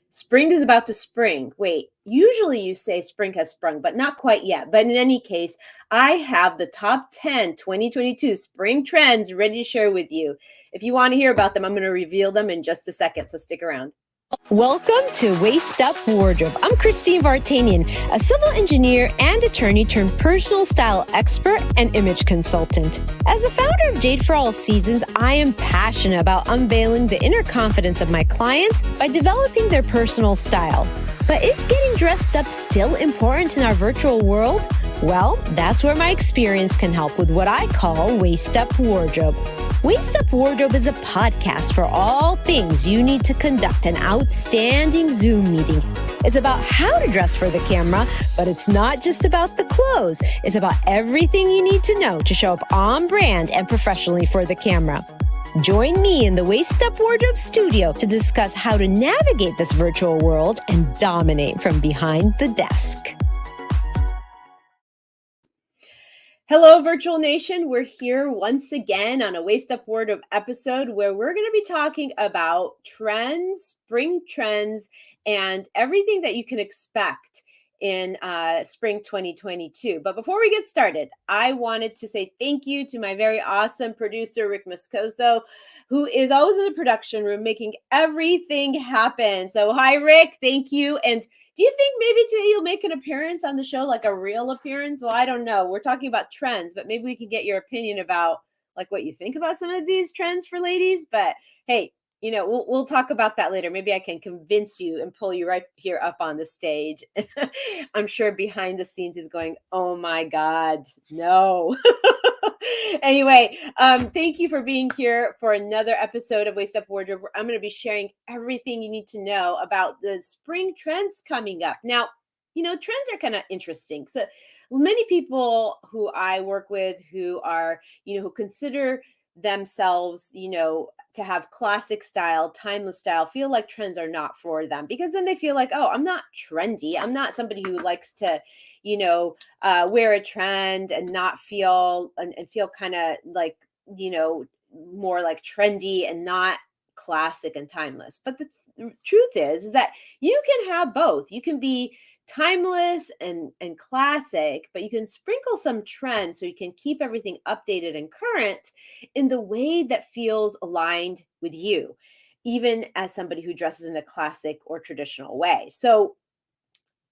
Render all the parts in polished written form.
Spring is about to spring. Wait, usually you say spring has sprung, but not quite yet. But in any case, I have the top 10 2022 spring trends ready to share with you. If you want to hear about them, I'm going to reveal them in just a second, so stick around. Welcome to Waist Up Wardrobe. I'm Christine Vartanian, a civil engineer and attorney turned personal style expert and image consultant. As the founder of Jade for All Seasons, I am passionate about unveiling the inner confidence of my clients by developing their personal style. But is getting dressed up still important in our virtual world? Well, that's where my experience can help with what I call Waist Up Wardrobe. Waist Up Wardrobe is a podcast for all things you need to conduct an outstanding Zoom meeting. It's about how to dress for the camera, but it's not just about the clothes. It's about everything you need to know to show up on brand and professionally for the camera. Join me in the Waist Up Wardrobe studio to discuss how to navigate this virtual world and dominate from behind the desk. Hello, Virtual Nation. We're here once again on a Waist Up Wardrobe episode where we're going to be talking about trends, spring trends, and everything that you can expect in spring 2022. But before we get started, I wanted to say thank you to my very awesome producer, Rick Moscoso, who is always in the production room making everything happen. So hi, Rick. Thank you. And do you think maybe today you'll make an appearance on the show, like a real appearance? Well, I don't know. We're talking about trends, but maybe we can get your opinion about like what you think about some of these trends for ladies. But hey, you know, we'll talk about that later. Maybe I can convince you and pull you right here up on the stage. I'm sure behind the scenes is going, oh my God, no. Anyway, thank you for being here for another episode of Waist Up Wardrobe, where I'm going to be sharing everything you need to know about the spring trends coming up. Now, you know, trends are kind of interesting. So many people who I work with who are, you know, who consider themselves, you know, to have classic style, timeless style, feel like trends are not for them because then they feel like, oh, I'm not trendy. I'm not somebody who likes to, you know, wear a trend and not feel and feel kind of like, you know, more like trendy and not classic and timeless. But the truth is that you can have both. You can be timeless and classic, but you can sprinkle some trends so you can keep everything updated and current in the way that feels aligned with you, even as somebody who dresses in a classic or traditional way. So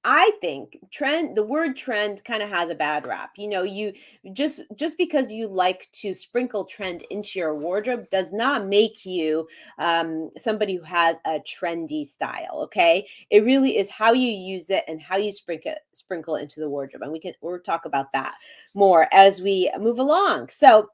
I think the word trend kind of has a bad rap. You know, you just because you like to sprinkle trend into your wardrobe does not make you somebody who has a trendy style. Okay, it really is how you use it and how you sprinkle into the wardrobe, and we'll talk about that more as we move along. So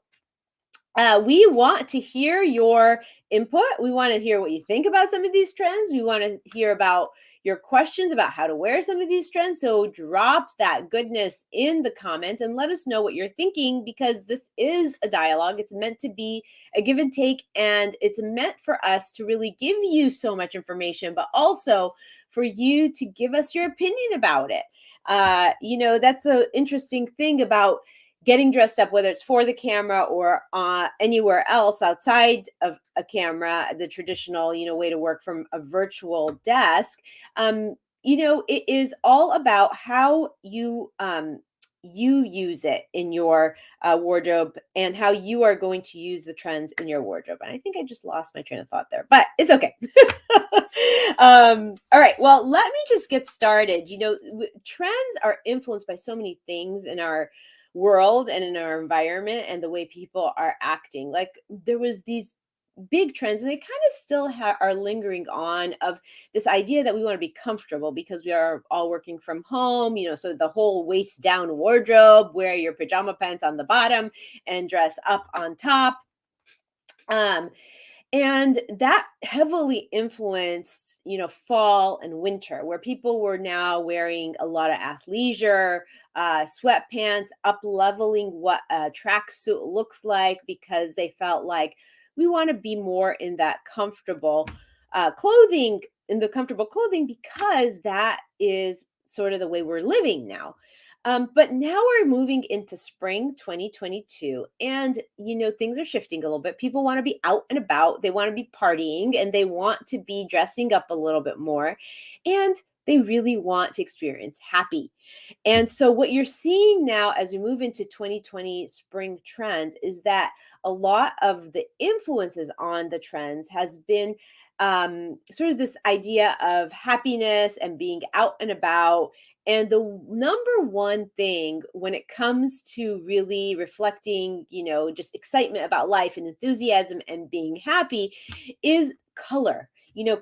we want to hear your input. We want to hear what you think about some of these trends. We want to hear about your questions about how to wear some of these trends. So drop that goodness in the comments and let us know what you're thinking, because this is a dialogue. It's meant to be a give and take, and it's meant for us to really give you so much information, but also for you to give us your opinion about it. You know, that's an interesting thing about getting dressed up, whether it's for the camera or anywhere else outside of a camera, the traditional, you know, way to work from a virtual desk. You know, it is all about how you use it in your wardrobe and how you are going to use the trends in your wardrobe. And I think I just lost my train of thought there, but it's okay. All right. Well, let me just get started. You know, trends are influenced by so many things in our world and in our environment and the way people are acting. Like there was these big trends, and they kind of still are lingering on, of this idea that we want to be comfortable because we are all working from home, you know, so the whole waist down wardrobe, wear your pajama pants on the bottom and dress up on top. And that heavily influenced, you know, fall and winter, where people were now wearing a lot of athleisure, sweatpants, up leveling what a tracksuit looks like, because they felt like we want to be more in that comfortable clothing, because that is sort of the way we're living now. But now we're moving into spring 2022, and things are shifting a little bit. People want to be out and about, they want to be partying, and they want to be dressing up a little bit more, and they really want to experience happy. And so, what you're seeing now as we move into 2020 spring trends is that a lot of the influences on the trends has been sort of this idea of happiness and being out and about. And the number one thing when it comes to really reflecting, just excitement about life and enthusiasm and being happy is color.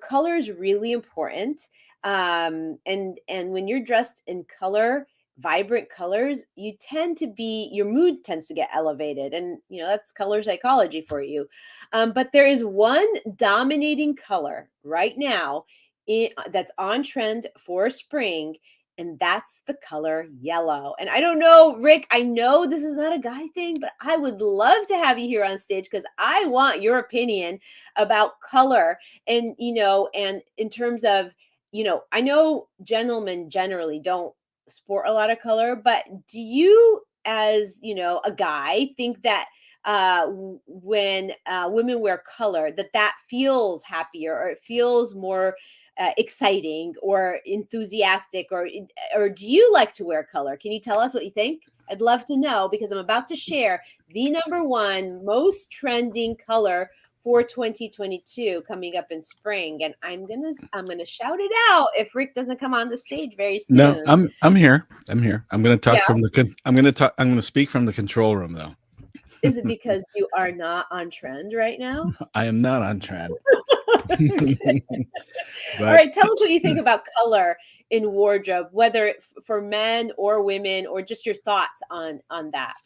Color is really important. And when you're dressed in color, vibrant colors, your mood tends to get elevated. And that's color psychology for you. But there is one dominating color right now that's on trend for spring, and that's the color yellow. And I don't know, Rick, I know this is not a guy thing, but I would love to have you here on stage because I want your opinion about color. And and in terms of, I know gentlemen generally don't sport a lot of color, but do you, as a guy, think that when women wear color, that feels happier, or it feels more exciting or enthusiastic, or do you like to wear color? Can you tell us what you think? I'd love to know, because I'm about to share the number one most trending color for 2022 coming up in spring, and I'm gonna shout it out if Rick doesn't come on the stage very soon. No, I'm here. I'm here. I'm going to talk Yeah. from I'm going to speak from the control room though. Is it because you are not on trend right now? I am not on trend. Okay. But, All right, tell us what you think about color in wardrobe, whether for men or women, or just your thoughts on that.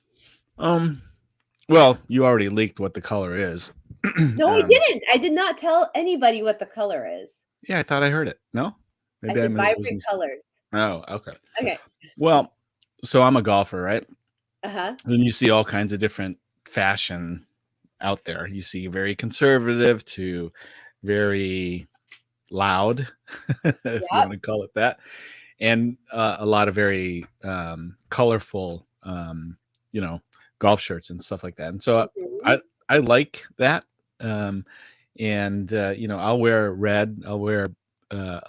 well, you already leaked what the color is. No, I didn't. I did not tell anybody what the color is. Yeah, I thought I heard it. No? I said vibrant colors. Oh, okay. Okay. Well, so I'm a golfer, right? Uh-huh. And you see all kinds of different fashion out there. You see very conservative to very loud, if you want to call it that, and a lot of very colorful, golf shirts and stuff like that. And so I like that. And I'll wear red. I'll wear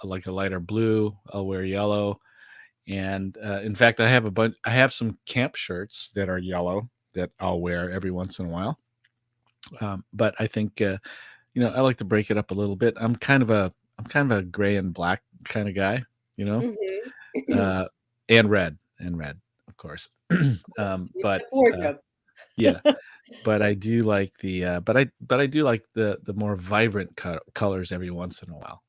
like a lighter blue. I'll wear yellow. And in fact, I have some camp shirts that are yellow that I'll wear every once in a while. But I think I like to break it up a little bit. I'm kind of a gray and black kind of guy, and red, of course. But yeah, but I do like I do like the more vibrant colors every once in a while.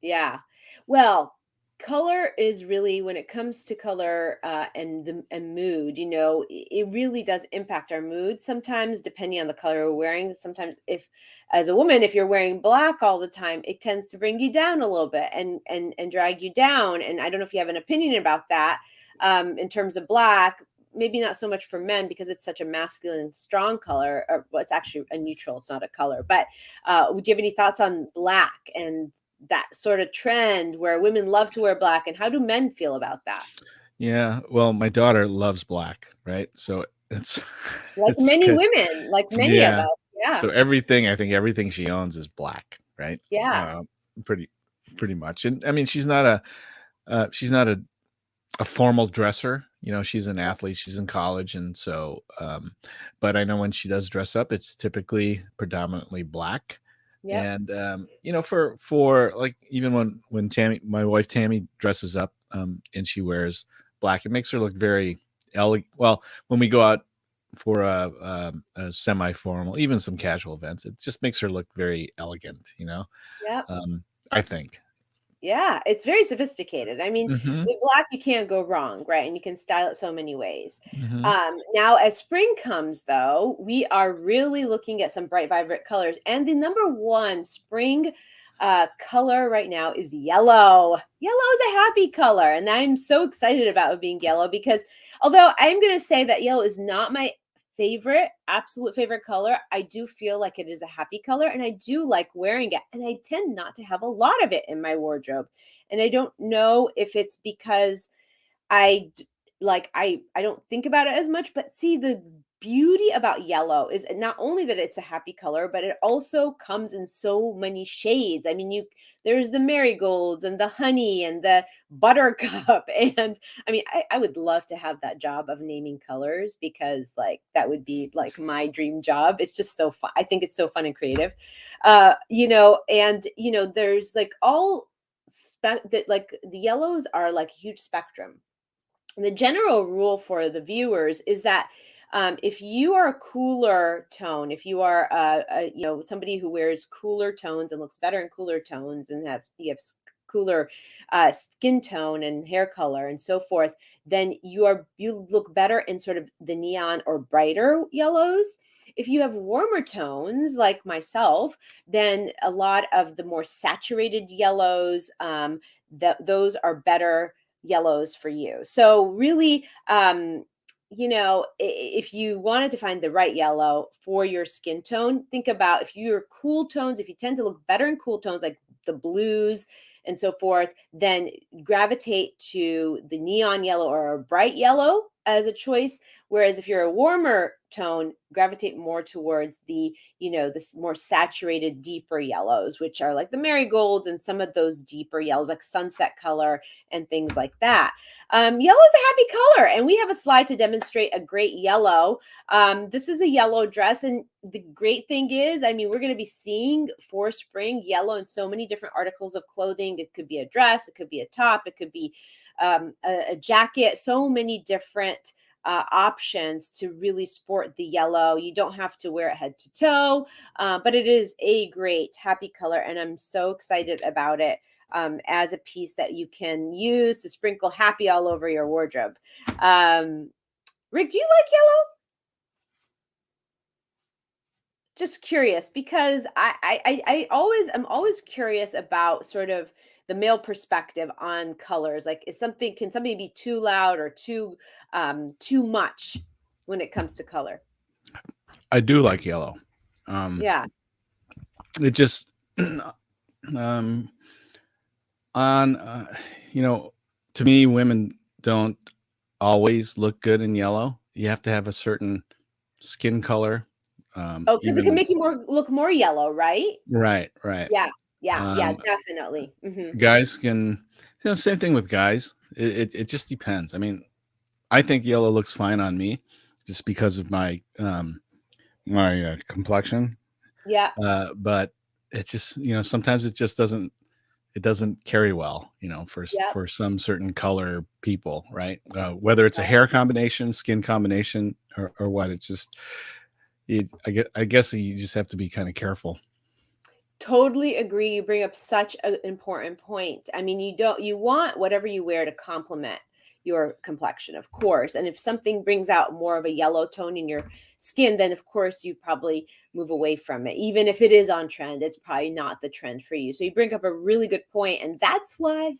Yeah. Well, color is really, when it comes to color and mood, it really does impact our mood sometimes, depending on the color we're wearing. Sometimes, if as a woman, if you're wearing black all the time, it tends to bring you down a little bit and drag you down. And I don't know if you have an opinion about that in terms of black. Maybe not so much for men, because it's such a masculine, strong color. Or, well, it's actually a neutral. It's not a color. But would you have any thoughts on black and that sort of trend where women love to wear black, and how do men feel about that? Yeah, well, my daughter loves black, right? So it's like many women, like many of us. Yeah. So I think everything she owns is black, right? Yeah. Pretty much. And I mean, she's not a formal dresser. She's an athlete. She's in college, and so. But I know when she does dress up, it's typically predominantly black. Yeah. And for like, even when my wife Tammy dresses up and she wears black, it makes her look very elegant. Well, when we go out for a semi-formal, even some casual events, it just makes her look very elegant, Yeah. I think. Yeah, it's very sophisticated. I mean, with black, you can't go wrong, right? And you can style it so many ways. Now, as spring comes, though, we are really looking at some bright, vibrant colors. And the number one spring color right now is yellow. Yellow is a happy color. And I'm so excited about it being yellow, because although I'm going to say that yellow is not my absolute favorite color, I do feel like it is a happy color, and I do like wearing it. And I tend not to have a lot of it in my wardrobe. And I don't know if it's because like I don't think about it as much, but see, the beauty about yellow is not only that it's a happy color, but it also comes in so many shades. I mean, there's the marigolds and the honey and the buttercup. And I mean, I would love to have that job of naming colors, because like that would be like my dream job. It's just so fun. I think it's so fun and creative. There's like like the yellows are like a huge spectrum. The general rule for the viewers is that if you are a cooler tone, if you are somebody who wears cooler tones and looks better in cooler tones, and you have cooler skin tone and hair color and so forth, then you look better in sort of the neon or brighter yellows. If you have warmer tones like myself, then a lot of the more saturated yellows, those are better yellows for you. So really, if you wanted to find the right yellow for your skin tone, think about if you're cool tones, if you tend to look better in cool tones like the blues and so forth, then gravitate to the neon yellow or a bright yellow as a choice. Whereas if you're a warmer tone, gravitate more towards this more saturated, deeper yellows, which are like the marigolds and some of those deeper yellows, like sunset color and things like that. Yellow is a happy color, and we have a slide to demonstrate a great yellow. This is a yellow dress, and the great thing is, I mean, we're going to be seeing for spring yellow in so many different articles of clothing. It could be a dress, it could be a top, it could be a jacket, so many different options to really sport the yellow. You don't have to wear it head to toe, but it is a great happy color, and I'm so excited about it as a piece that you can use to sprinkle happy all over your wardrobe. Rick, do you like yellow? Just curious, because I'm always curious about sort of the male perspective on colors. Like, can something be too loud or too much when it comes to color? I do like yellow. Yeah. It just on to me, women don't always look good in yellow. You have to have a certain skin color. Because it can make you look more yellow, right? Right. Yeah, definitely. Guys can, same thing with guys. It just depends. I mean, I think yellow looks fine on me just because of my complexion. Yeah. But it just, sometimes it just doesn't carry well, for some certain color people, right? Whether it's a hair combination, skin combination, or what. It's just, I guess you just have to be kind of careful. Totally agree. You bring up such an important point. I mean, you want whatever you wear to complement your complexion, of course. And if something brings out more of a yellow tone in your skin, then of course you probably move away from it. Even if it is on trend, it's probably not the trend for you. So you bring up a really good point. And that's why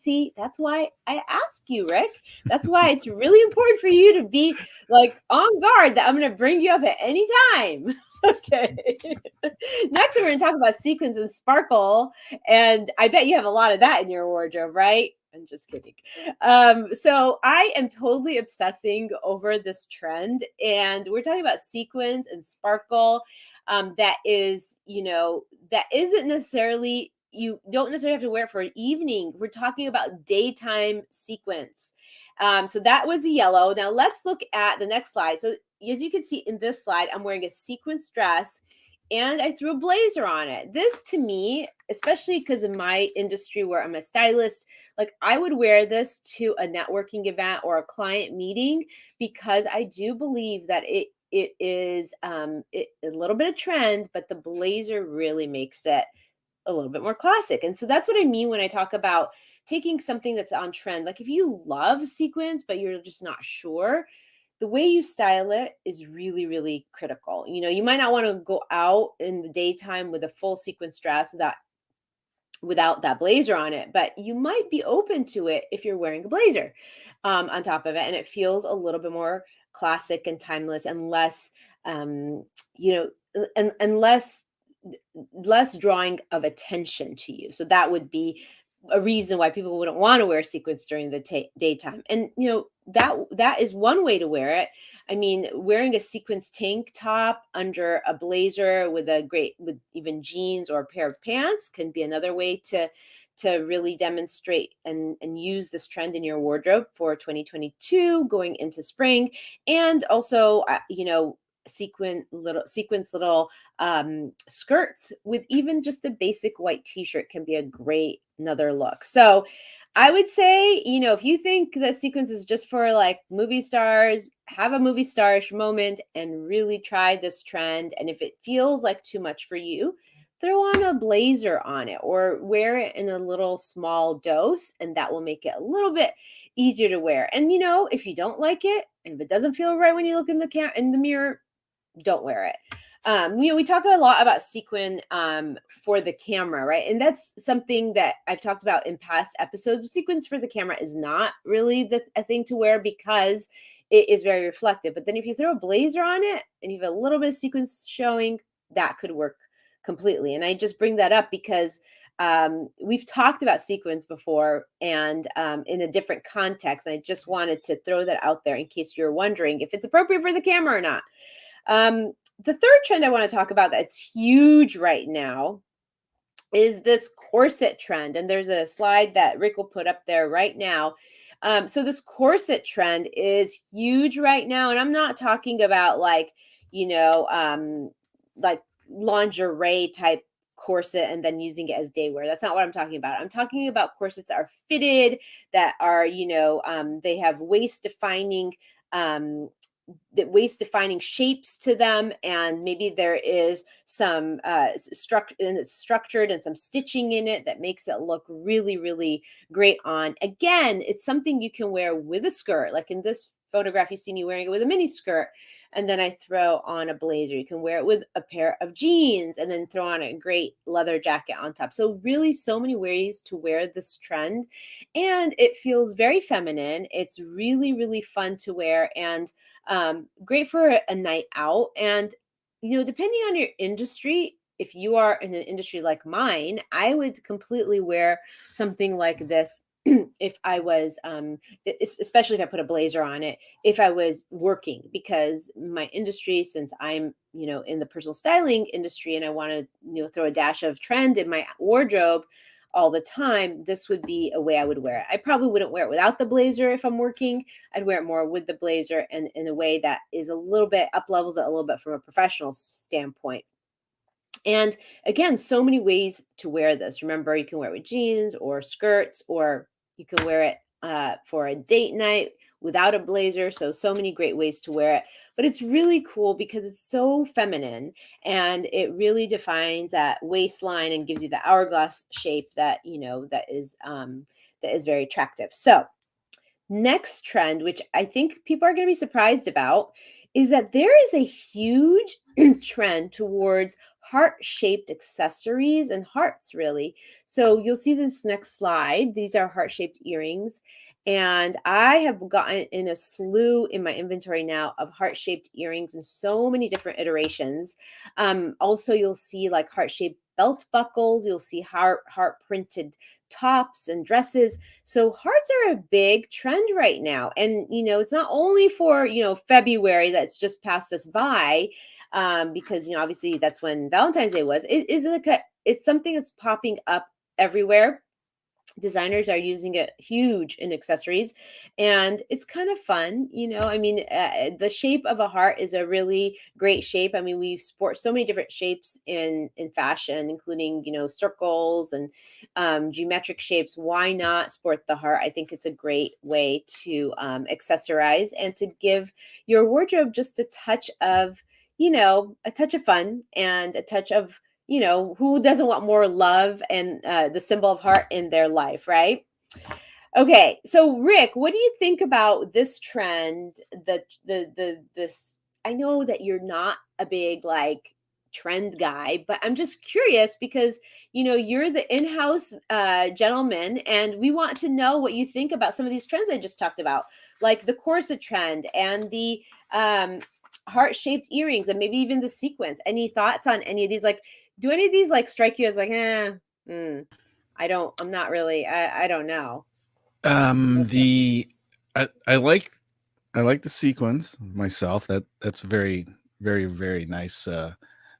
I ask you, Rick. That's why it's really important for you to be like on guard, that I'm going to bring you up at any time. Okay. Next, we're going to talk about sequins and sparkle. And I bet you have a lot of that in your wardrobe, right? I'm just kidding. So I am totally obsessing over this trend, and we're talking about sequins and sparkle. That isn't necessarily, you don't necessarily have to wear it for an evening. We're talking about daytime sequins. So that was the yellow. Now let's look at the next slide. So as you can see in this slide, I'm wearing a sequins dress, and I threw a blazer on it. This, to me, especially because in my industry where I'm a stylist, like I would wear this to a networking event or a client meeting, because I do believe that it is a little bit of trend, but the blazer really makes it a little bit more classic. And so that's what I mean when I talk about taking something that's on trend. Like if you love sequins, but you're just not sure, the way you style it is really, really critical. You might not want to go out in the daytime with a full sequins dress without that blazer on it, but you might be open to it if you're wearing a blazer on top of it, and it feels a little bit more classic and timeless and less, and less drawing of attention to you. So that would be a reason why people wouldn't want to wear sequins during the daytime. And that is one way to wear it. I mean, wearing a sequins tank top under a blazer with even jeans or a pair of pants can be another way to really demonstrate and use this trend in your wardrobe for 2022 going into spring. And also sequence little skirts with even just a basic white t-shirt can be a great another look. So I would say, if you think that sequins is just for like movie stars, have a movie starish moment and really try this trend. And if it feels like too much for you, throw on a blazer on it or wear it in a little small dose, and that will make it a little bit easier to wear. And if you don't like it, and if it doesn't feel right when you look in the mirror, don't wear it. We talk a lot about sequin for the camera, right? And that's something that I've talked about in past episodes. Sequins for the camera is not really a thing to wear because it is very reflective. But then if you throw a blazer on it and you have a little bit of sequins showing, that could work completely. And I just bring that up because we've talked about sequins before and in a different context. And I just wanted to throw that out there in case you're wondering if it's appropriate for the camera or not. The third trend I want to talk about that's huge right now is this corset trend. And there's a slide that Rick will put up there right now. So this corset trend is huge right now. And I'm not talking about like lingerie type corset and then using it as day wear. That's not what I'm talking about. I'm talking about corsets that are fitted, that are, they have waist defining shapes to them, and maybe there is some structured and some stitching in it that makes it look really, really great on. Again, it's something you can wear with a skirt, like in this photograph you see me wearing it with a mini skirt, and then I throw on a blazer. You can wear it with a pair of jeans and then throw on a great leather jacket on top. So really so many ways to wear this trend, and it feels very feminine. It's really, really fun to wear and great for a night out. And depending on your industry, if you are in an industry like mine, I would completely wear something like this if I was, especially if I put a blazer on it, if I was working, because my industry, since I'm, in the personal styling industry and I want to, throw a dash of trend in my wardrobe all the time, this would be a way I would wear it. I probably wouldn't wear it without the blazer if I'm working. I'd wear it more with the blazer and in a way that is a little bit up levels it a little bit from a professional standpoint. And again, so many ways to wear this. Remember, you can wear it with jeans or skirts, or you can wear it for a date night without a blazer. So many great ways to wear it. But it's really cool because it's so feminine and it really defines that waistline and gives you the hourglass shape that, that is very attractive. So next trend, which I think people are going to be surprised about, is that there is a huge trend towards heart-shaped accessories and hearts, really. So you'll see this next slide. These are heart-shaped earrings. And I have gotten in a slew in my inventory now of heart-shaped earrings in so many different iterations. Also, you'll see like heart-shaped belt buckles. You'll see heart printed tops and dresses. So hearts are a big trend right now. And, it's not only for, February that's just passed us by, because, obviously that's when Valentine's Day was. It's something that's popping up everywhere. Designers are using it huge in accessories, and it's kind of fun. The shape of a heart is a really great shape. I mean, we sport so many different shapes in fashion, including, circles and geometric shapes. Why not sport the heart? I think it's a great way to accessorize and to give your wardrobe just a touch of, fun and a touch of, who doesn't want more love and the symbol of heart in their life, right? Okay, so Rick, what do you think about this trend? This, I know that you're not a big like trend guy, but I'm just curious because you're the in-house gentleman, and we want to know what you think about some of these trends I just talked about, like the corset trend and the heart-shaped earrings, and maybe even the sequins. Any thoughts on any of these? Like, do any of these like strike you as like, I'm not really, I don't know. The I like the sequins myself. That's a very, very, very nice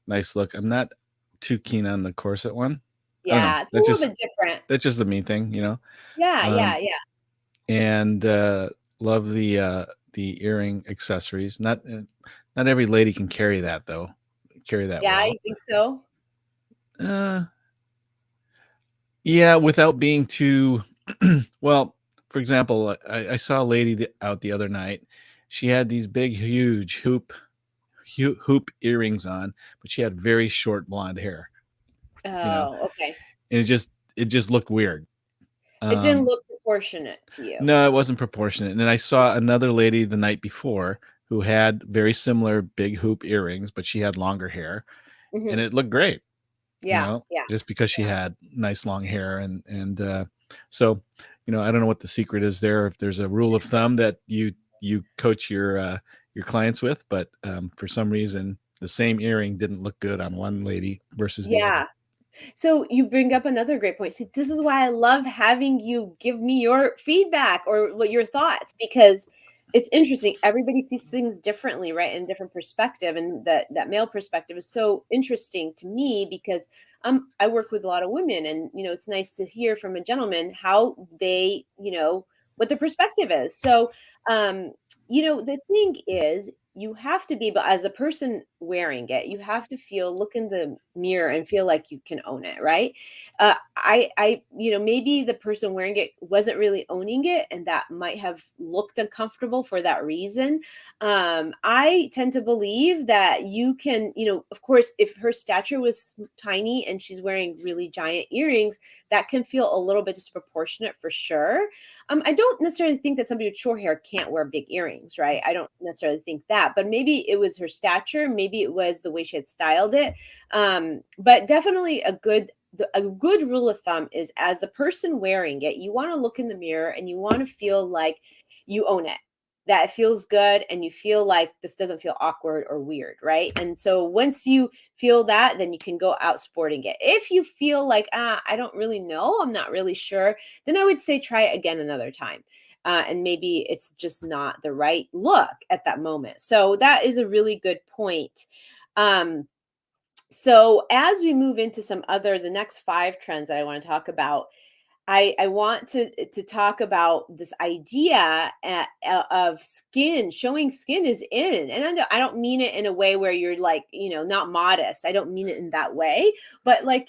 nice look. I'm not too keen on the corset one. I don't know. Yeah, it's a little bit different. That's just the main thing, you know. Yeah, Um yeah, yeah. and love the earring accessories. Not every lady can carry that though. Carry that Yeah, well. you think so? Uh yeah, without being too well, for example, I saw a lady out the other night. She had these big, huge hoop earrings on, but she had very short blonde hair, you know, Oh, okay. and it just looked weird. It didn't Um, look proportionate to you. no, it wasn't proportionate. And then I saw another lady the night before who had very similar big hoop earrings, but she had longer hair, and Mhm. it looked great, Yeah, yeah, just because she yeah. had nice long hair. And so, I don't know what the secret is there. If there's a rule of thumb that you coach your clients with, but for some reason the same earring didn't look good on one lady versus the other. Yeah. So you bring up another great point. See, this is why I love having you give me your feedback or what your thoughts, because it's interesting. Everybody sees things differently, right? In a different perspective. And that male perspective is so interesting to me because I work with a lot of women, and it's nice to hear from a gentleman how they, what their perspective is. So the thing is, you have to be able, as the person wearing it, you have to look in the mirror and feel like you can own it, right? Maybe the person wearing it wasn't really owning it, and that might have looked uncomfortable for that reason. I tend to believe that you can, of course, if her stature was tiny and she's wearing really giant earrings, that can feel a little bit disproportionate for sure. I don't necessarily think that somebody with short hair can't wear big earrings, right? I don't necessarily think that, but maybe it was her stature, maybe it was the way she had styled it. But definitely a good rule of thumb is, as the person wearing it, you want to look in the mirror and you want to feel like you own it, that it feels good, and you feel like this doesn't feel awkward or weird, right? And so once you feel that, then you can go out sporting it. If you feel like, I don't really know, I'm not really sure, then I would say try it again another time. And maybe it's just not the right look at that moment. So that is a really good point. So as we move into the next 5 trends that I want to talk about, I want to talk about this idea of skin, showing skin is in. And I don't mean it in a way where you're like, not modest. I don't mean it in that way, but like,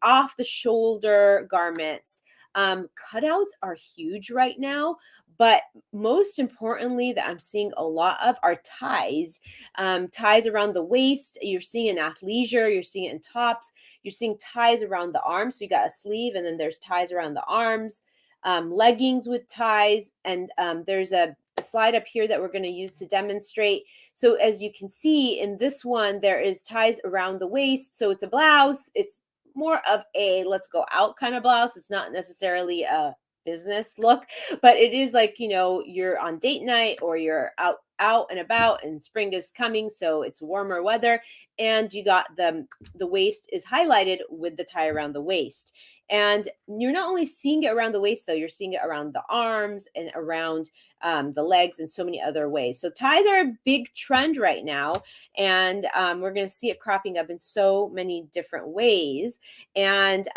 off the shoulder garments. Cutouts are huge right now, but most importantly, that I'm seeing a lot of are ties. Ties around the waist. You're seeing it in athleisure, you're seeing it in tops, you're seeing ties around the arms. So you got a sleeve, and then there's ties around the arms, leggings with ties. And there's a slide up here that we're going to use to demonstrate. So as you can see in this one, there is ties around the waist. So it's a blouse. It's more of a let's go out kind of blouse. It's not necessarily a business look, but it is like, you're on date night or you're out and about, and spring is coming, so it's warmer weather, and you got the waist is highlighted with the tie around the waist. And you're not only seeing it around the waist, though, you're seeing it around the arms and around the legs and so many other ways. So ties are a big trend right now, and we're going to see it cropping up in so many different ways. And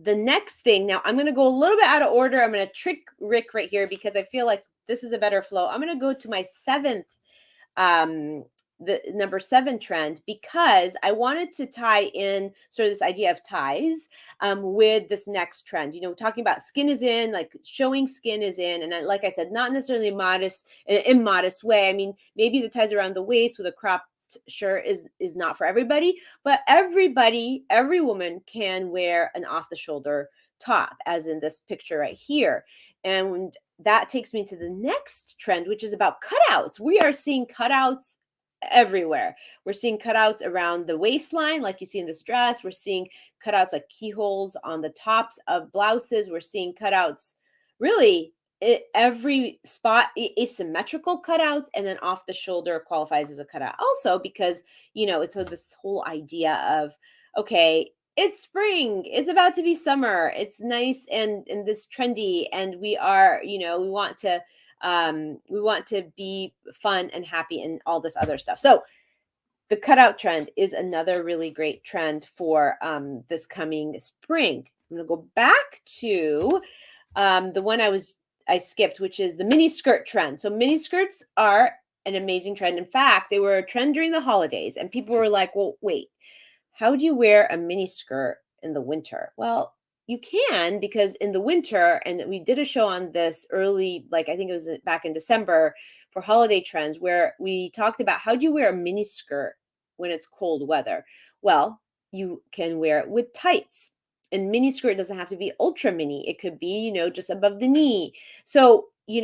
the next thing, now I'm going to go a little bit out of order. I'm going to trick Rick right here because I feel like this is a better flow. I'm going to go to my seventh, the number 7 trend, because I wanted to tie in sort of this idea of ties with this next trend. Talking about skin is in, like showing skin is in, and like I said, not necessarily modest in an immodest way. I mean, maybe the ties around the waist with a crop shirt is not for everybody, but every woman can wear an off the shoulder top, as in this picture right here. And that takes me to the next trend, which is about cutouts. We are seeing cutouts everywhere. We're seeing cutouts around the waistline, like you see in this dress. We're seeing cutouts like keyholes on the tops of blouses. We're seeing cutouts really every spot, asymmetrical cutouts, and then off the shoulder qualifies as a cutout also, because it's so this whole idea of, okay, It's spring. It's about to be summer. It's nice and this trendy, and we are, we want to be fun and happy and all this other stuff. So the cutout trend is another really great trend for this coming spring. I'm going to go back to the one I skipped, which is the mini skirt trend. So mini skirts are an amazing trend. In fact, they were a trend during the holidays, and people were like, well, wait, how do you wear a mini skirt in the winter? Well, you can, because in the winter, and we did a show on this early, like I think it was back in December for holiday trends, where we talked about how do you wear a mini skirt when it's cold weather? Well, you can wear it with tights. And mini skirt doesn't have to be ultra mini. It could be, just above the knee. So, you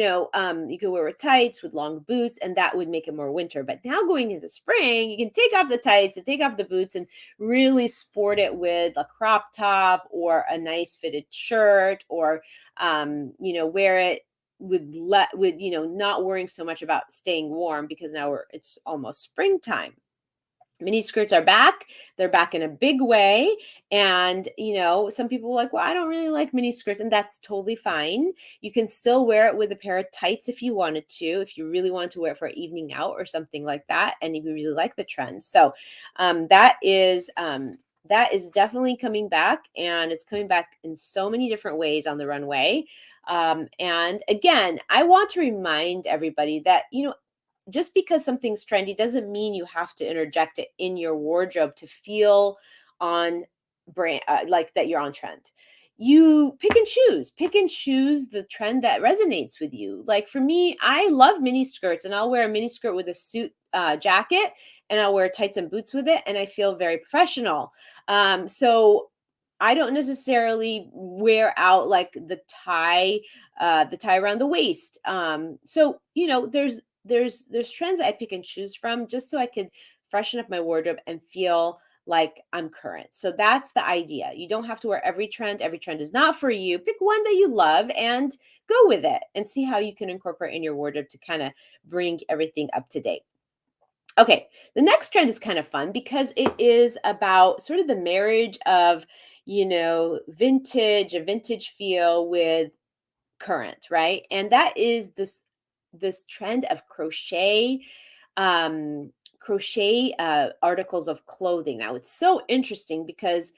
could wear with tights with long boots, and that would make it more winter. But now going into spring, you can take off the tights and take off the boots and really sport it with a crop top or a nice fitted shirt, or, wear it with not worrying so much about staying warm, because now it's almost springtime. Mini skirts are back. They're back in a big way. And, some people are like, well, I don't really like mini skirts, and that's totally fine. You can still wear it with a pair of tights if you wanted to, if you really want to wear it for evening out or something like that, and if you really like the trend. So that is definitely coming back, and it's coming back in so many different ways on the runway. And again, I want to remind everybody that, just because something's trendy doesn't mean you have to interject it in your wardrobe to feel on brand, like that you're on trend. You pick and choose the trend that resonates with you. Like for me, I love mini skirts, and I'll wear a mini skirt with a suit jacket, and I'll wear tights and boots with it, and I feel very professional. So I don't necessarily wear out like the tie around the waist. So there's trends that I pick and choose from, just so I can freshen up my wardrobe and feel like I'm current. So that's the idea. You don't have to wear every trend. Every trend is not for you. Pick one that you love and go with it, and see how you can incorporate in your wardrobe to kind of bring everything up to date. Okay, the next trend is kind of fun because it is about sort of the marriage of, a vintage feel with current, right? And that is this trend of crochet articles of clothing. Now it's so interesting because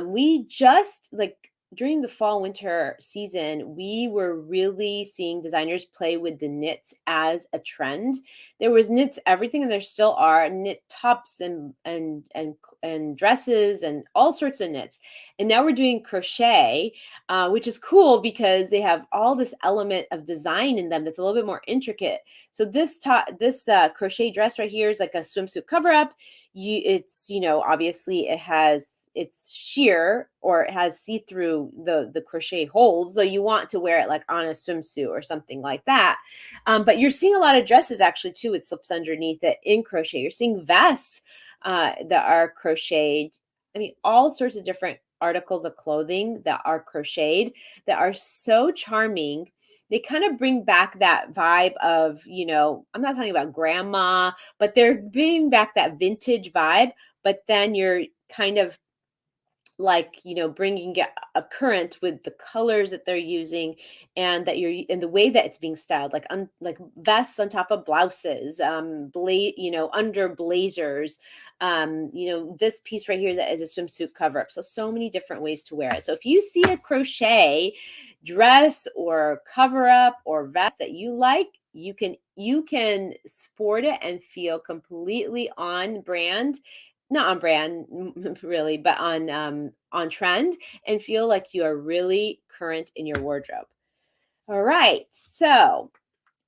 we just, like, during the fall winter season, we were really seeing designers play with the knits as a trend. There was knits everything, and there still are knit tops and dresses and all sorts of knits. And now we're doing crochet, which is cool because they have all this element of design in them that's a little bit more intricate. So this crochet dress right here is like a swimsuit cover up. It's obviously it's sheer, or it has see-through the crochet holes, so you want to wear it like on a swimsuit or something like that. But you're seeing a lot of dresses actually too with slips underneath it in crochet. You're seeing vests that are crocheted. I mean, all sorts of different articles of clothing that are crocheted that are so charming. They kind of bring back that vibe of, I'm not talking about grandma, but they're bringing back that vintage vibe. But then you're kind of like, bringing a current with the colors that they're using, and that you're in the way that it's being styled, like vests on top of blouses, under blazers, this piece right here that is a swimsuit cover up. So many different ways to wear it. So if you see a crochet dress or cover up or vest that you like, you can sport it and feel completely on brand. Not on brand really, but on trend, and feel like you are really current in your wardrobe. All right, so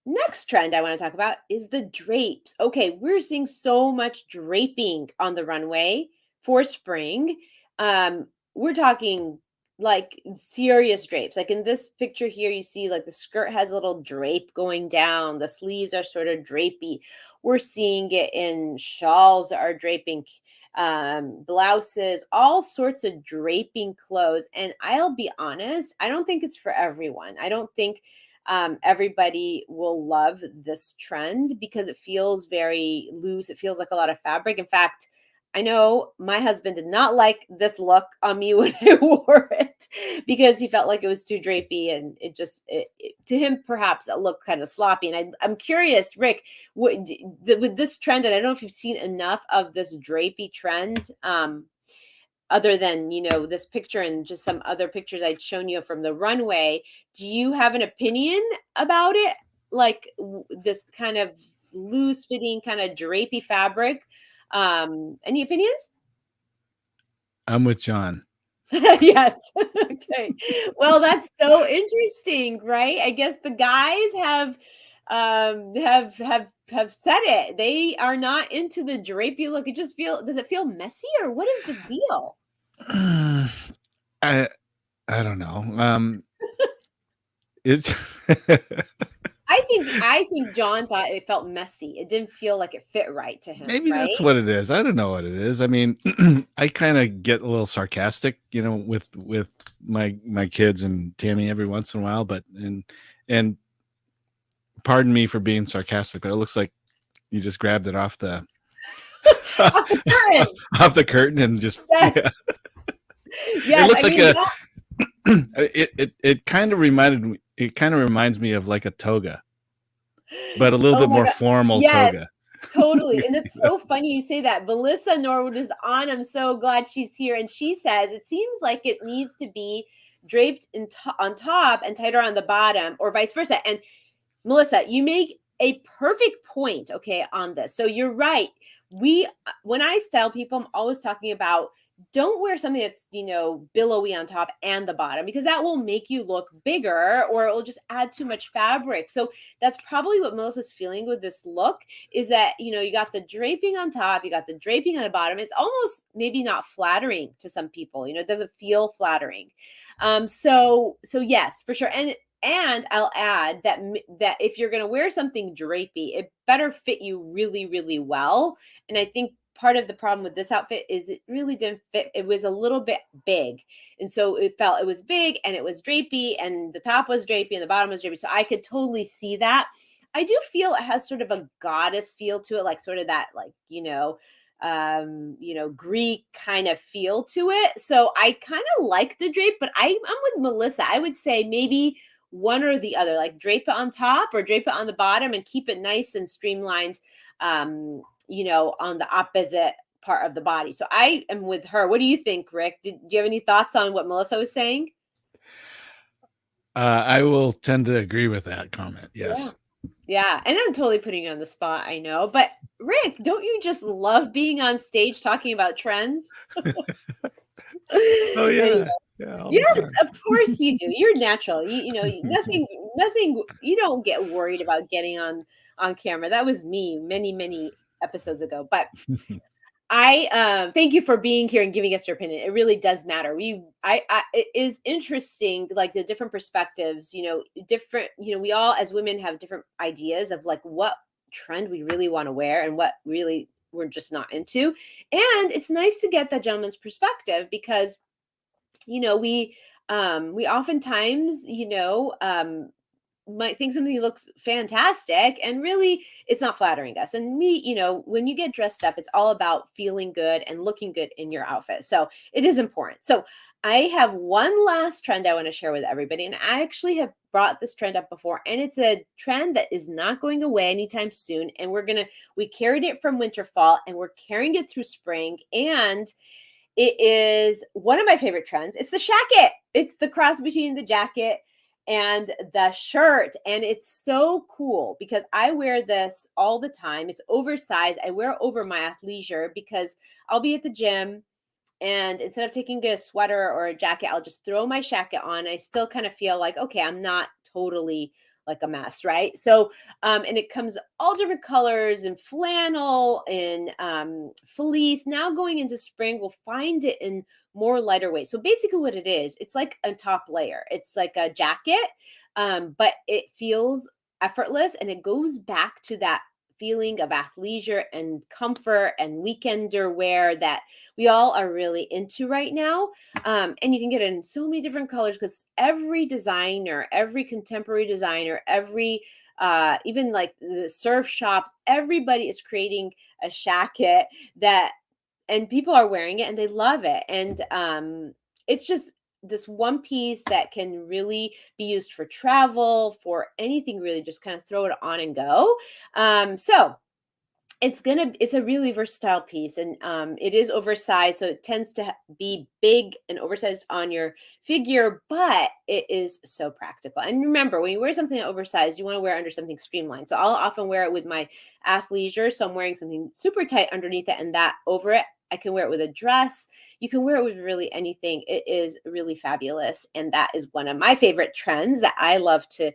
next trend I want to talk about is the drapes. Okay, we're seeing so much draping on the runway for spring. We're talking like serious drapes. Like in this picture here, you see like the skirt has a little drape going down. The sleeves are sort of drapey. We're seeing it in shawls that are draping, blouses, all sorts of draping clothes. And I'll be honest, I don't think it's for everyone. I don't think everybody will love this trend because it feels very loose. It feels like a lot of fabric. In fact, I know my husband did not like this look on me when I wore it because he felt like it was too drapey, and to him perhaps it looked kind of sloppy. And I'm curious, Rick, with this trend, and I don't know if you've seen enough of this drapey trend, other than, this picture and just some other pictures I'd shown you from the runway. Do you have an opinion about it? Like this kind of loose fitting, kind of drapey fabric. Any opinions? I'm with John. Yes. Okay. Well, that's so interesting, right? I guess the guys have said it. They are not into the drapey look. Does it feel messy, or what is the deal? I don't know. It's I think John thought it felt messy. It didn't feel like it fit right to him, maybe right? that's what it is. I don't know what it is. I mean, I kind of get a little sarcastic, with my kids and Tammy every once in a while, but and pardon me for being sarcastic, but it looks like you just grabbed it off the Off the curtain. off the curtain and just Yes. yeah. Yes. It looks it kind of reminds me of like a toga, but a little bit more formal toga. Totally. And it's so funny you say that. Melissa Norwood is on. I'm so glad she's here. And she says it seems like it needs to be draped on top and tighter on the bottom, or vice versa. And Melissa, you make a perfect point, okay, on this. So you're right. When I style people, I'm always talking about, don't wear something that's, billowy on top and the bottom, because that will make you look bigger, or it will just add too much fabric. So that's probably what Melissa's feeling with this look, is that, you got the draping on top, you got the draping on the bottom. It's almost maybe not flattering to some people. It doesn't feel flattering. So yes, for sure. And I'll add that if you're going to wear something drapey, it better fit you really, really well. And I think part of the problem with this outfit is it really didn't fit. It was a little bit big. And so it was big, and it was drapey, and the top was drapey and the bottom was drapey. So I could totally see that. I do feel it has sort of a goddess feel to it, like sort of that, like, Greek kind of feel to it. So I kind of like the drape, but I'm with Melissa. I would say maybe one or the other, like drape it on top or drape it on the bottom and keep it nice and streamlined, on the opposite part of the body. So I am with her. What do you think, Rick? Do you have any thoughts on what Melissa was saying? I will tend to agree with that comment. Yes. Yeah. And I'm totally putting you on the spot, I know. But Rick, don't you just love being on stage talking about trends? Oh, yeah. Anyway. Yeah, yes, of course you do. You're natural. Nothing, you don't get worried about getting on camera. That was me many episodes ago. But I thank you for being here and giving us your opinion. It really does matter. It is interesting, like the different perspectives, we all as women have different ideas of like what trend we really want to wear and what really we're just not into. And it's nice to get that gentleman's perspective, because we oftentimes, might think something looks fantastic and really it's not flattering us. And when you get dressed up, it's all about feeling good and looking good in your outfit. So it is important. So I have one last trend I want to share with everybody. And I actually have brought this trend up before, and it's a trend that is not going away anytime soon. And we carried it from winter, fall, and we're carrying it through spring. And it is one of my favorite trends. It's the shacket. It's the cross between the jacket and the shirt. And it's so cool because I wear this all the time. It's oversized. I wear it over my athleisure because I'll be at the gym, and instead of taking a sweater or a jacket, I'll just throw my shacket on. I still kind of feel like, okay, I'm not totally like a mess, right? So, and it comes all different colors, and flannel and fleece. Now going into spring, we'll find it in more lighter weight. So basically what it is, it's like a top layer. It's like a jacket, but it feels effortless, and it goes back to that feeling of athleisure and comfort and weekender wear that we all are really into right now. And you can get it in so many different colors, because every designer, every contemporary designer, every even like the surf shops, everybody is creating a shacket that people are wearing it and they love it. And it's just this one piece that can really be used for travel, for anything really, just kind of throw it on and go. So it's a really versatile piece, and it is oversized, so it tends to be big and oversized on your figure, but it is so practical. And remember, when you wear something oversized, you want to wear it under something streamlined. So I'll often wear it with my athleisure, so I'm wearing something super tight underneath it, and that over it. I can wear it with a dress. You can wear it with really anything. It is really fabulous, and that is one of my favorite trends that I love to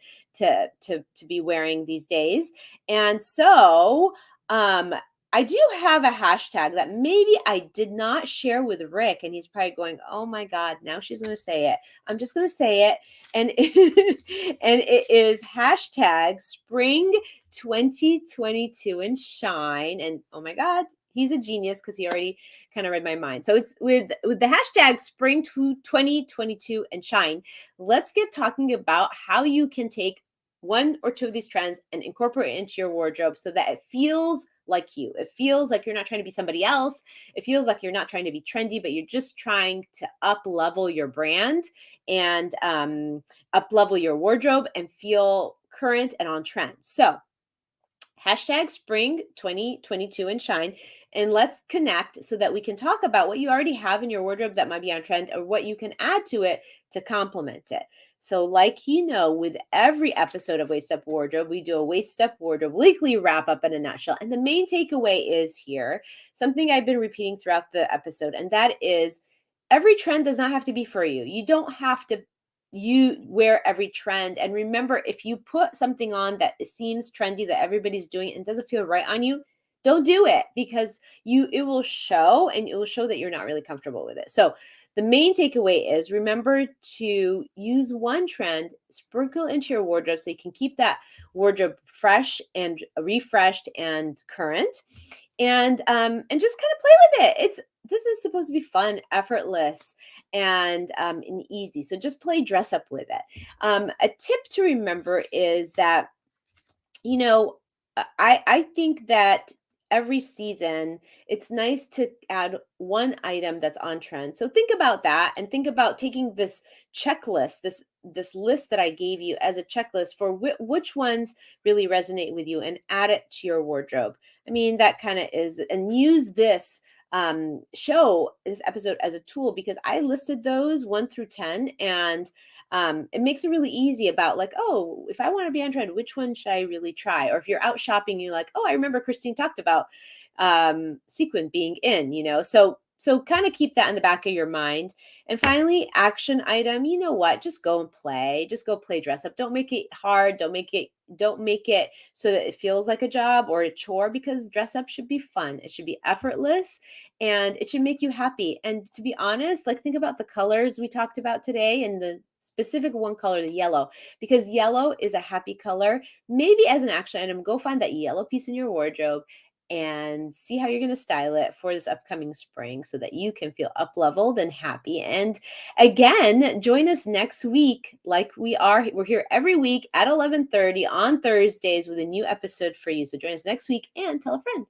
be wearing these days. And so I do have a hashtag that maybe I did not share with Rick, and he's probably going, "Oh my God, now she's going to say it." I'm just going to say it, and and it is hashtag Spring 2022 and Shine. And oh my God, he's a genius because he already kind of read my mind. So it's with the hashtag Spring 2022 and Shine. Let's get talking about how you can take one or two of these trends and incorporate it into your wardrobe so that it feels like you. It feels like you're not trying to be somebody else. It feels like you're not trying to be trendy, but you're just trying to up level your brand and up level your wardrobe and feel current and on trend. So hashtag Spring 2022 and Shine, and let's connect so that we can talk about what you already have in your wardrobe that might be on trend or what you can add to it to complement it. So like you know, with every episode of Waist Up Wardrobe, we do a Waist Up Wardrobe weekly wrap up in a nutshell. And the main takeaway is here, something I've been repeating throughout the episode, and that is every trend does not have to be for you. You don't have to wear every trend. And remember, if you put something on that seems trendy, that everybody's doing it and doesn't feel right on you, don't do it, because it will show, and it will show that you're not really comfortable with it. So the main takeaway is remember to use one trend, sprinkle into your wardrobe so you can keep that wardrobe fresh and refreshed and current, and just kind of play with it. This is supposed to be fun, effortless, and easy. So just play dress up with it. A tip to remember is that, you know, I think that every season, it's nice to add one item that's on trend. So think about that, and think about taking this checklist, this list that I gave you as a checklist for which ones really resonate with you, and add it to your wardrobe. I mean, that kind of is, and use this this episode as a tool, because I listed those 1 through 10, and it makes it really easy about like, oh, if I want to be on trend, which one should I really try? Or if you're out shopping, you're like, oh, I remember Christine talked about sequin being in, so kind of keep that in the back of your mind. And finally, action item, you know what? Just go and play. Just go play dress up. Don't make it hard. Don't make it so that it feels like a job or a chore, because dress up should be fun. It should be effortless, and it should make you happy. And to be honest, like, think about the colors we talked about today, and the specific one color, the yellow, because yellow is a happy color. Maybe as an action item, go find that yellow piece in your wardrobe and see how you're going to style it for this upcoming spring so that you can feel up leveled and happy. And again, join us next week. Like we're here every week at 11:30 on Thursdays with a new episode for you. So join us next week and tell a friend.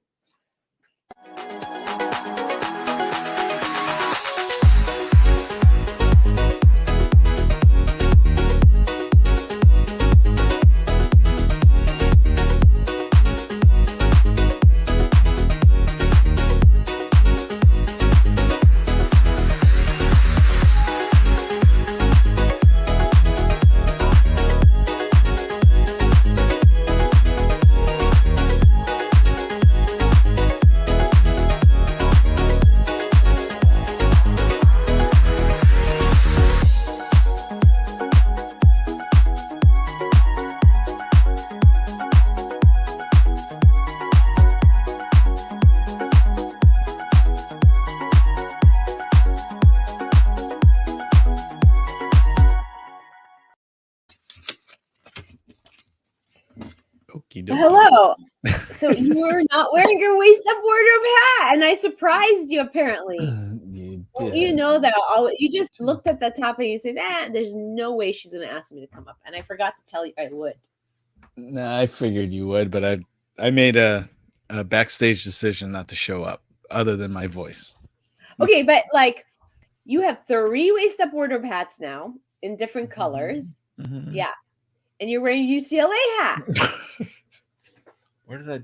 Hello. So you were not wearing your waist up wardrobe hat, and I surprised you apparently. You know that you just looked at the top and you said, there's no way she's going to ask me to come up. And I forgot to tell you I would. No, I figured you would, but I made a backstage decision not to show up. other than my voice. Okay, but like you have 3 waist-up wardrobe hats now in different colors. Mm-hmm. Yeah. And you're wearing a UCLA hat. Where did I?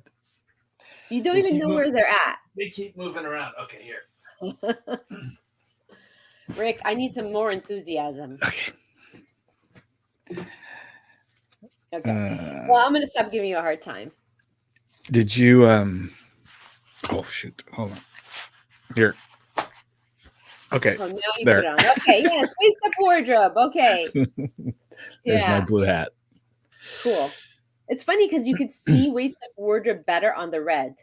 You don't even know where they're at. They keep moving around. Okay, here. Rick, I need some more enthusiasm. Okay. Okay. Well, I'm going to stop giving you a hard time. Did you oh shoot. Hold on. Here. Okay. Oh, now you there. put it on. Okay, yes, waist-up wardrobe. Okay. There's my blue hat. Cool. It's funny because you could see waist-up wardrobe better on the red.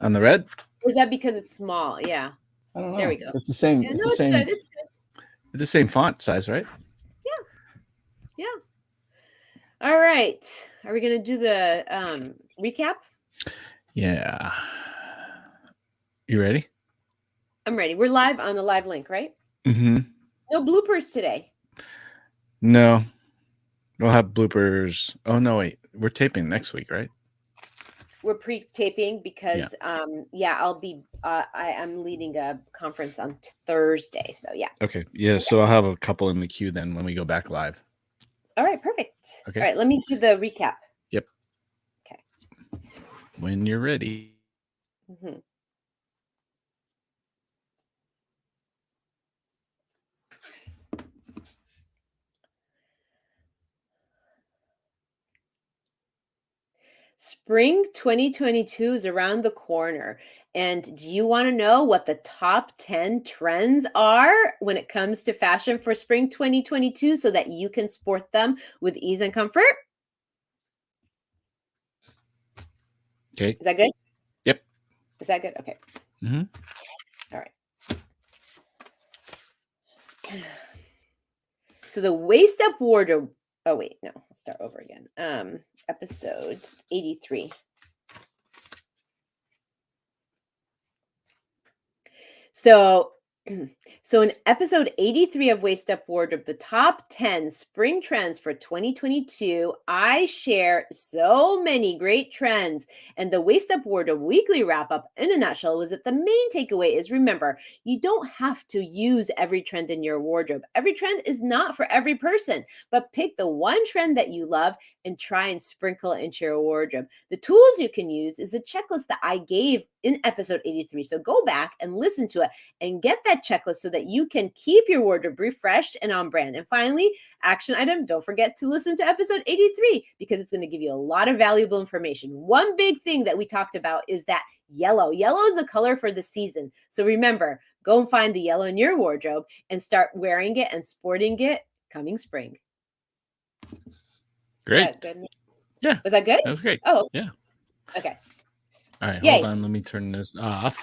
On the red? Or is that because it's small? Yeah. I don't know. There we go. It's the same. Yeah, It's no, the it's same. good. It's good. It's the same font size, right? Yeah. All right. Are we going to do the recap? Yeah. You ready? I'm ready. We're live on the live link, right? Mm-hmm. No bloopers today. No. We'll have bloopers. Oh no, wait. We're taping next week, right? We're pre-taping because I'll be I'm leading a conference on Thursday. So yeah. Okay. Yeah, so I'll have a couple in the queue then when we go back live. All right, perfect. Okay. All right, let me do the recap. Yep. Okay. When you're ready. Mm-hmm. Spring 2022 is around the corner. And do you want to know what the top 10 trends are when it comes to fashion for spring 2022 so that you can sport them with ease and comfort? Okay. Is that good? Yep. Is that good? Okay. Mm-hmm. All right. So the waist-up wardrobe. Oh, wait. No. I'll start over again. Episode 83. So in episode 83 of Waist Up Wardrobe, the top 10 spring trends for 2022, I share so many great trends. And the Waist Up Wardrobe weekly wrap up in a nutshell was that the main takeaway is, remember, you don't have to use every trend in your wardrobe. Every trend is not for every person, but pick the one trend that you love and try and sprinkle it into your wardrobe. The tools you can use is the checklist that I gave in episode 83. So go back and listen to it and get that checklist so that you can keep your wardrobe refreshed and on brand. And finally, action item, don't forget to listen to episode 83 because it's going to give you a lot of valuable information. One big thing that we talked about is that yellow. Yellow is the color for the season. So remember, go and find the yellow in your wardrobe and start wearing it and sporting it coming spring. Great. Yeah. Was that good? That was great. Oh. Yeah. Okay. All right. Yay. Hold on. Let me turn this off.